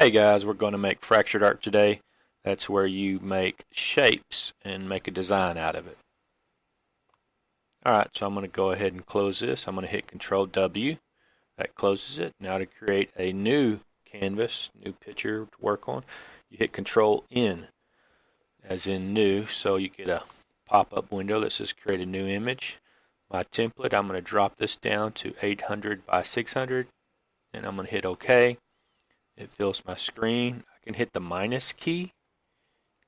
Hey guys, we're going to make fractured art today. That's where you make shapes and make a design out of it. Alright, so I'm going to go ahead and close this. I'm going to hit Control W. That closes it. Now to create a new canvas, new picture to work on, you hit Control N, as in new, so you get a pop-up window that says create a new image. My template, I'm going to drop this down to 800 by 600, and I'm going to hit OK. It fills my screen. I can hit the minus key,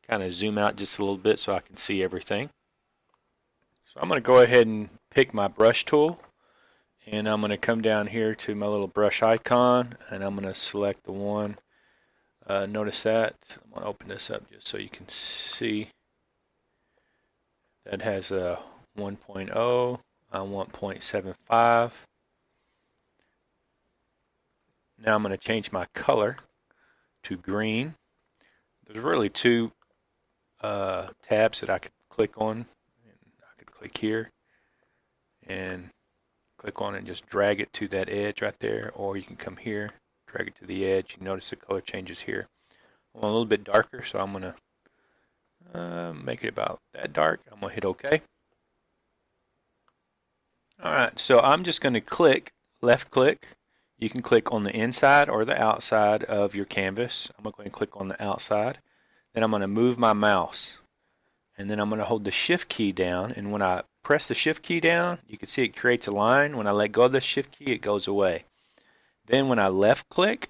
kind of zoom out just a little bit so I can see everything. So I'm going to go ahead and pick my brush tool, and I'm going to come down here to my little brush icon, and I'm going to select the one. Notice that. I'm going to open this up just so you can see. That has a 1.0. I want 0.75. Now I'm going to change my color to green. There's really two tabs that I could click on. I could click here and click on it and just drag it to that edge right there, or you can come here, drag it to the edge. You notice the color changes here. I want a little bit darker, so I'm going to make it about that dark. I'm going to hit OK. Alright, so I'm just going to click, left click. You can click on the inside or the outside of your canvas. I'm going to go ahead and click on the outside. Then I'm going to move my mouse. And then I'm going to hold the shift key down. And when I press the shift key down, you can see it creates a line. When I let go of the shift key, it goes away. Then when I left click,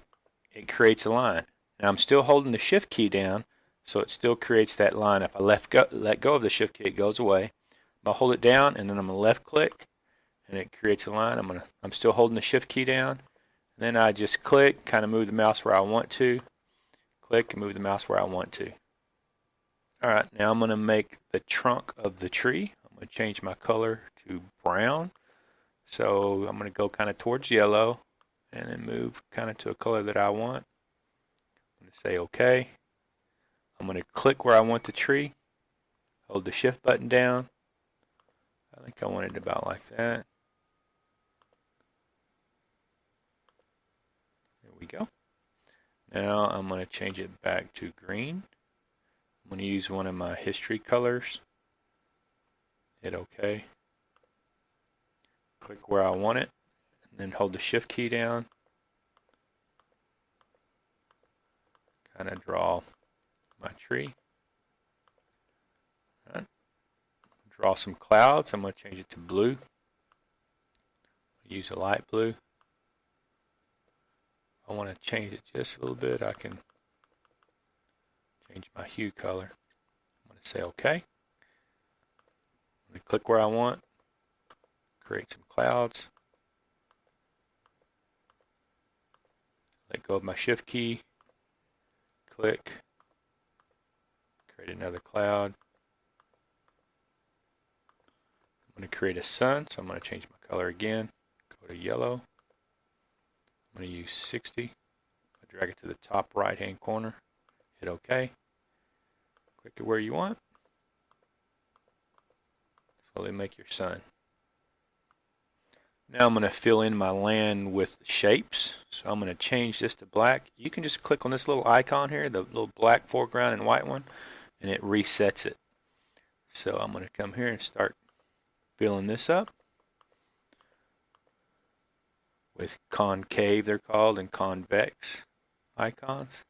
it creates a line. And I'm still holding the shift key down, so it still creates that line. If I let go of the shift key, it goes away. I'm going to hold it down, and then I'm going to left click, and it creates a line. I'm still holding the shift key down. Then I just click, kind of move the mouse where I want to. Click and move the mouse where I want to. Alright, now I'm going to make the trunk of the tree. I'm going to change my color to brown. So I'm going to go kind of towards yellow and then move kind of to a color that I want. I'm going to say OK. I'm going to click where I want the tree. Hold the shift button down. I think I want it about like that. We go. Now I'm going to change it back to green. I'm going to use one of my history colors. Hit OK. Click where I want it, and then hold the shift key down. Kind of draw my tree. Right. Draw some clouds. I'm going to change it to blue. Use a light blue. I want to change it just a little bit. I can change my hue color. I'm going to say OK. I'm going to click where I want, create some clouds, let go of my shift key, click, create another cloud. I'm going to create a sun, so I'm going to change my color again, go to yellow. I'm going to use 60. I'll drag it to the top right hand corner. Hit OK. Click it where you want. Slowly make your sun. Now I'm going to fill in my land with shapes. So I'm going to change this to black. You can just click on this little icon here, the little black foreground and white one, and it resets it. So I'm going to come here and start filling this up with concave, they're called, and convex icons.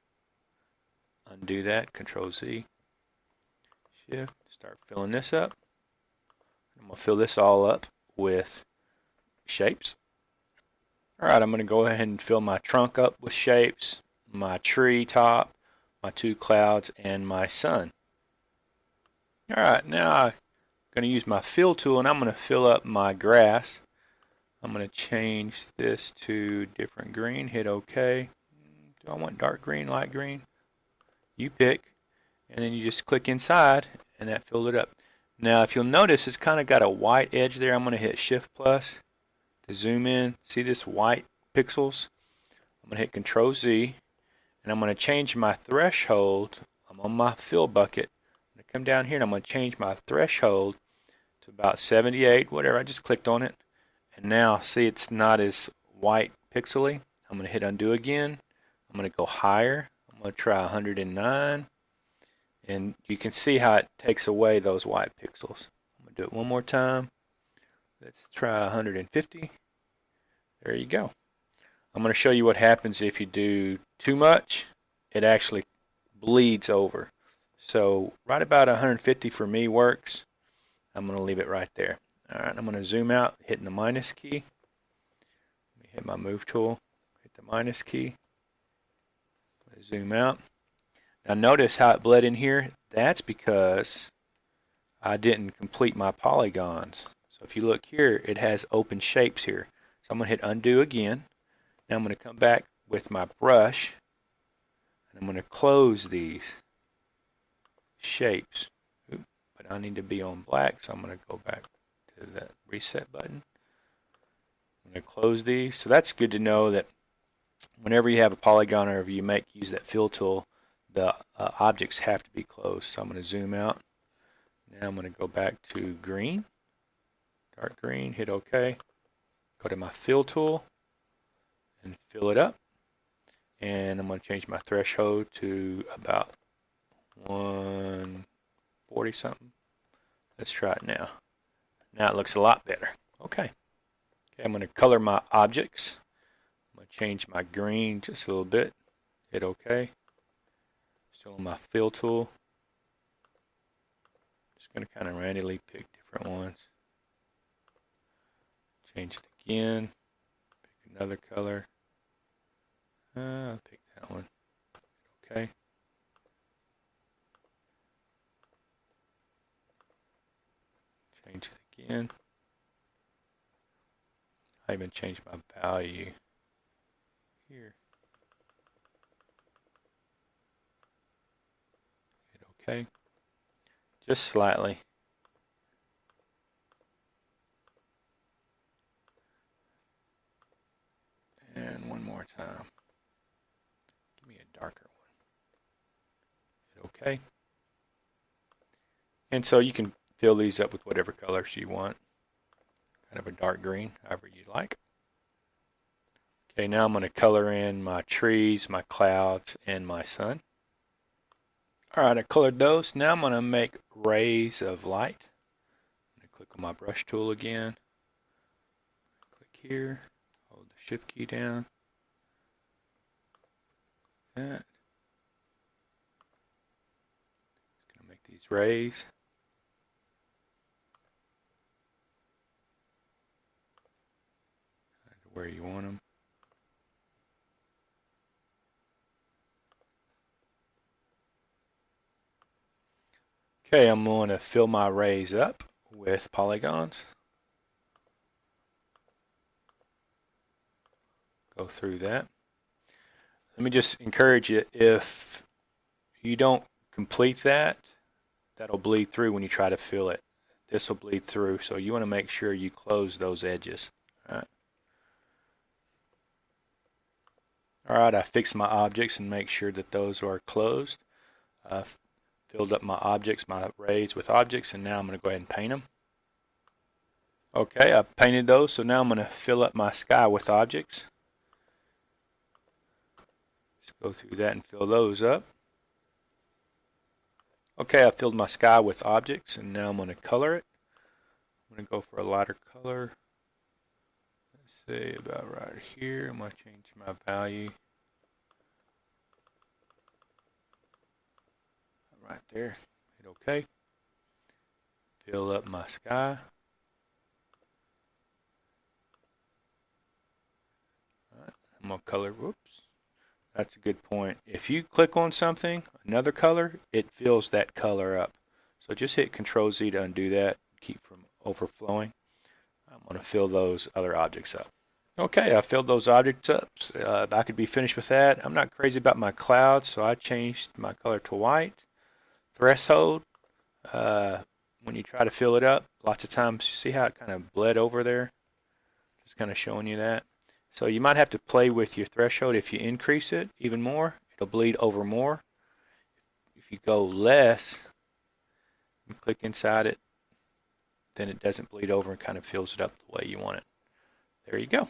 Undo that, Control Z, Shift, start filling this up. I'm going to fill this all up with shapes. Alright, I'm going to go ahead and fill my trunk up with shapes, my tree top, my two clouds, and my sun. Alright, now I'm going to use my fill tool, and I'm going to fill up my grass. I'm going to change this to different green, hit OK. Do I want dark green, light green? You pick, and then you just click inside, and that filled it up. Now if you'll notice, it's kind of got a white edge there. I'm going to hit Shift plus to zoom in. See this white pixels? I'm going to hit Control Z, and I'm going to change my threshold. I'm on my fill bucket. I'm going to come down here, and I'm going to change my threshold to about 78, whatever. I just clicked on it. And now, see, it's not as white pixely. I'm going to hit undo again. I'm going to go higher. I'm going to try 109. And you can see how it takes away those white pixels. I'm going to do it one more time. Let's try 150. There you go. I'm going to show you what happens if you do too much. It actually bleeds over. So right about 150 for me works. I'm going to leave it right there. Alright, I'm going to zoom out, hitting the minus key. Let me hit my move tool, hit the minus key. Zoom out. Now notice how it bled in here. That's because I didn't complete my polygons. So if you look here, it has open shapes here. So I'm going to hit undo again. Now I'm going to come back with my brush and I'm going to close these shapes. Oops, but I need to be on black, so I'm going to go back to that reset button. I'm going to close these. So that's good to know that whenever you have a polygon or if you use that fill tool, the objects have to be closed. So I'm going to zoom out. Now I'm going to go back to green, dark green, hit OK. Go to my fill tool and fill it up. And I'm going to change my threshold to about 140 something. Let's try it now. Now it looks a lot better. Okay. Okay, I'm going to color my objects. I'm going to change my green just a little bit. Hit OK. Still on my fill tool. Just going to kind of randomly pick different ones. Change it again. Pick another color. I'll pick that one. Okay. Change it again. I even changed my value here. Hit OK. Just slightly. And one more time. Give me a darker one. Hit OK. And so you can fill these up with whatever colors you want. Kind of a dark green, however you like. Okay, now I'm going to color in my trees, my clouds, and my sun. Alright, I colored those. Now I'm going to make rays of light. I'm going to click on my brush tool again. Click here. Hold the shift key down. Like that. Just going to make these rays. Where you want them. Okay, I'm going to fill my rays up with polygons. Go through that. Let me just encourage you, if you don't complete that, that'll bleed through when you try to fill it. This will bleed through, so you want to make sure you close those edges. Alright, I fixed my objects and make sure that those are closed. Filled up my objects, my rays with objects, and now I'm going to go ahead and paint them. Okay, I painted those, so now I'm going to fill up my sky with objects. Just go through that and fill those up. Okay, I filled my sky with objects, and now I'm going to color it. I'm going to go for a lighter color. Let's say about right here. I'm going to change my value. Right there. Hit OK. Fill up my sky. Right, I'm going to color. Whoops. That's a good point. If you click on something, another color, it fills that color up. So just hit Control Z to undo that. Keep from overflowing. I'm going to fill those other objects up. Okay, I filled those objects up. I could be finished with that. I'm not crazy about my clouds, so I changed my color to white. Threshold, when you try to fill it up, lots of times you see how it kind of bled over there. Just kind of showing you that. So you might have to play with your threshold. If you increase it even more, it'll bleed over more. If you go less and click inside it, then it doesn't bleed over and kind of fills it up the way you want it. There you go.